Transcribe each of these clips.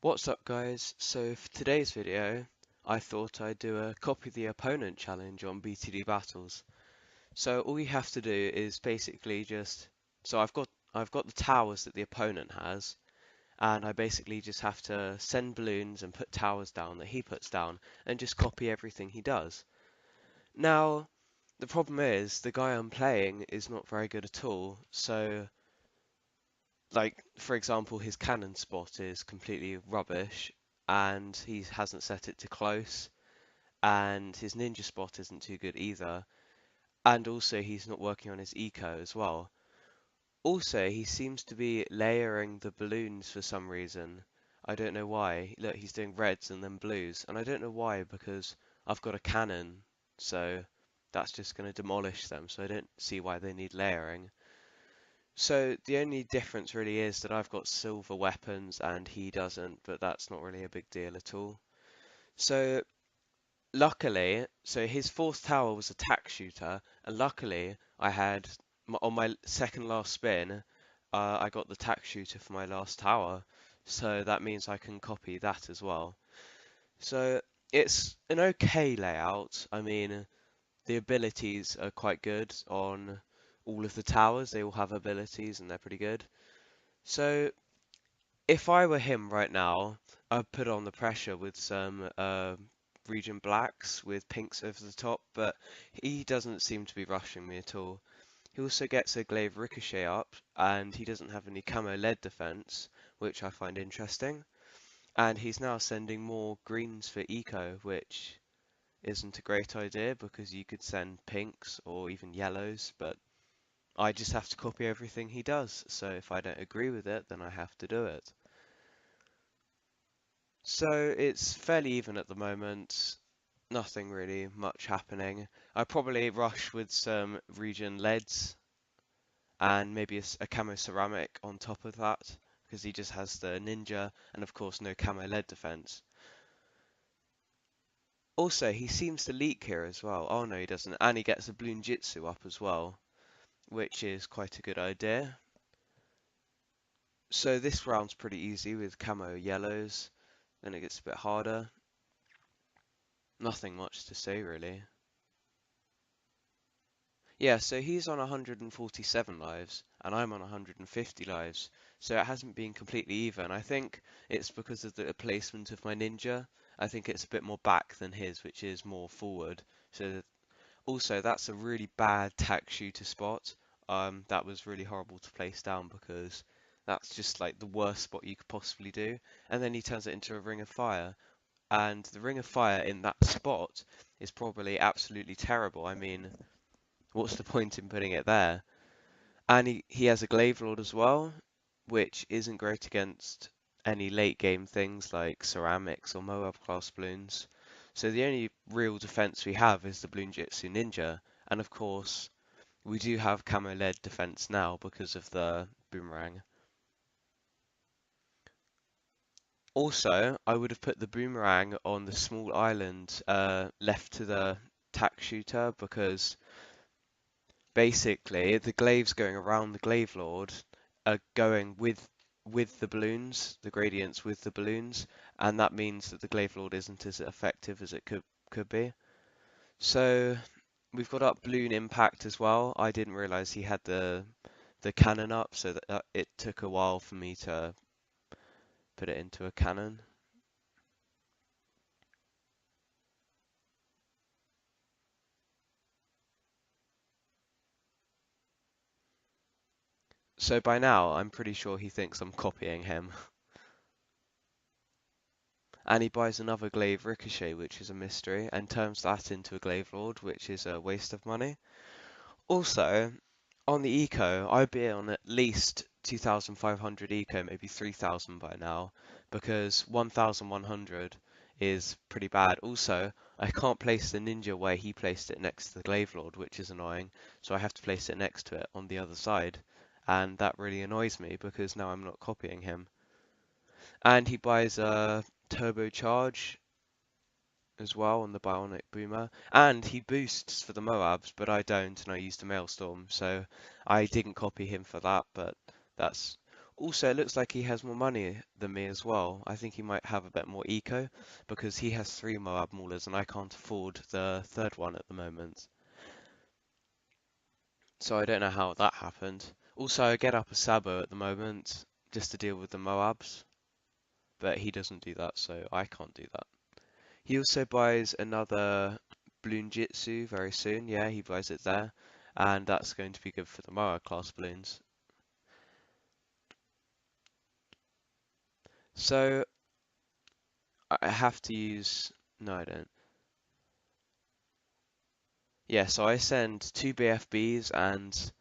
What's up guys? So for today's video, I thought I'd do a copy the opponent challenge on BTD Battles. So all you have to do is basically I've got the towers that the opponent has, and I basically just have to send balloons and put towers down that he puts down and just copy everything he does. Now, the problem is the guy I'm playing is not very good at all, so like for example his cannon spot is completely rubbish and he hasn't set it to close, and his ninja spot isn't too good either, and also he's not working on his eco as well. Also he seems to be layering the balloons for some reason. I don't know why. Look, he's doing reds and then blues, and I don't know why because I've got a cannon, so that's just going to demolish them, so I don't see why they need layering. So the only difference really is that I've got silver weapons and he doesn't, but that's not really a big deal at all. So luckily, so his fourth tower was a tack shooter, and luckily I had on my second last spin, I got the tack shooter for my last tower, so that means I can copy that as well. So it's an okay layout. I mean, the abilities are quite good on all of the towers. They all have abilities and they're pretty good. So if I were him right now, I'd put on the pressure with some region blacks with pinks over the top, but he doesn't seem to be rushing me at all. He also gets a glaive ricochet up, and he doesn't have any camo lead defense, which I find interesting. And he's now sending more greens for eco, which isn't a great idea because you could send pinks or even yellows, but I just have to copy everything he does, so if I don't agree with it, then I have to do it. So it's fairly even at the moment, nothing really much happening. I probably rush with some region leads and maybe a camo ceramic on top of that, because he just has the ninja and of course no camo lead defense. Also, he seems to leak here as well. Oh no, he doesn't. And he gets a Bloons Jitsu up as well, which is quite a good idea. So this round's pretty easy with camo yellows, then it gets a bit harder. Nothing much to say really. Yeah, so he's on 147 lives, and I'm on 150 lives, so it hasn't been completely even. I think it's because of the placement of my ninja. I think it's a bit more back than his, which is more forward. So also, that's a really bad tack shooter spot. That was really horrible to place down because that's just like the worst spot you could possibly do. And then he turns it into a ring of fire, and the ring of fire in that spot is probably absolutely terrible. I mean, what's the point in putting it there? And he has a glaive lord as well, which isn't great against any late game things like ceramics or Moab class balloons. So the only real defense we have is the Bloons Jitsu Ninja, and of course we do have camo lead defense now because of the boomerang. Also, I would have put the boomerang on the small island left to the tack shooter because basically the glaives going around the glaive lord are going with the balloons, the gradients with the balloons, and that means that the glaive lord isn't as effective as it could be. So we've got up balloon impact as well. I didn't realize he had the cannon up, so that it took a while for me to put it into a cannon. So by now, I'm pretty sure he thinks I'm copying him. And he buys another glaive ricochet, which is a mystery, and turns that into a glaive lord, which is a waste of money. Also, on the eco, I'd be on at least 2,500 eco, maybe 3,000 by now, because 1,100 is pretty bad. Also, I can't place the ninja where he placed it next to the glaive lord, which is annoying, so I have to place it next to it on the other side, and that really annoys me because now I'm not copying him. And he buys a turbocharge as well on the bionic boomer, and he boosts for the Moabs, but I don't, and I used a maelstrom, so I didn't copy him for that. But that's Also, it looks like he has more money than me as well. I think he might have a bit more eco because he has 3 Moab Maulers and I can't afford the third one at the moment. So I don't know how that happened. Also, I get up a sabo at the moment just to deal with the Moabs, but he doesn't do that, so I can't do that. He also buys another Bloon Jitsu very soon. Yeah, he buys it there, and that's going to be good for the Moab class balloons. So I have to use. No, I don't. Yeah, so I send 2 BFBs and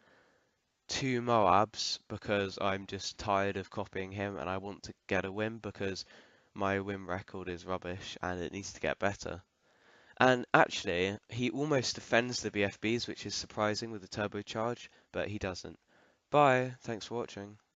2 Moabs because I'm just tired of copying him and I want to get a win because my win record is rubbish and it needs to get better. And actually, he almost defends the BFBs, which is surprising with the turbocharge, but he doesn't. Bye, thanks for watching.